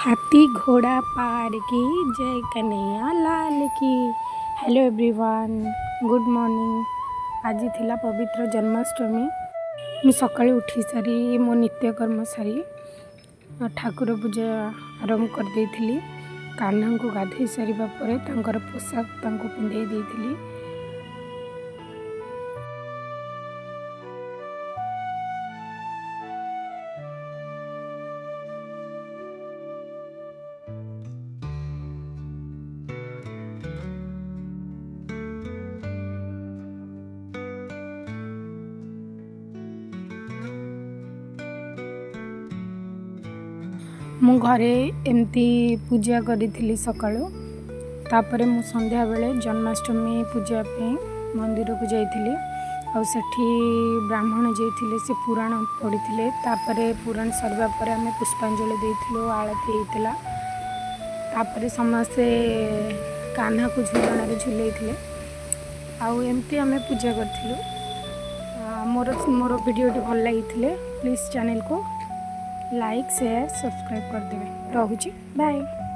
हाथी घोड़ा पहाड़ की जय कन्हैया लाल की। Hello everyone, good morning. आज थिला पवित्र जन्माष्टमी। मु सकाळु उठी सारी मो नित्यकर्म सारी ठाकुर पूजा आरंभ कर देइथिली। कान्हा को गाधई सारिबा परे तांकर पोशाक तांको पिंधे देइथिली। मु घरे एमती पूजा करी सकाळु। तापरे मु संध्या बेले जन्माष्टमी पूजा पे मंदिर को जाइथिली। आ सेठी ब्राह्मण जाइथिले से पुराण पढ़िथिले। तापरे पुराण सरबा परे हमें पुष्पांजलि देइथिलो, आरती हेइतिला। तापरे समस्ते कान्हा को झुलण रे झुलेइथिले। आउ एमती हमें पूजा करथिलु। मोर वीडियो भल लागिथिले प्लीज चैनल को लाइक शेयर सब्सक्राइब कर देवे। रहुची बाय।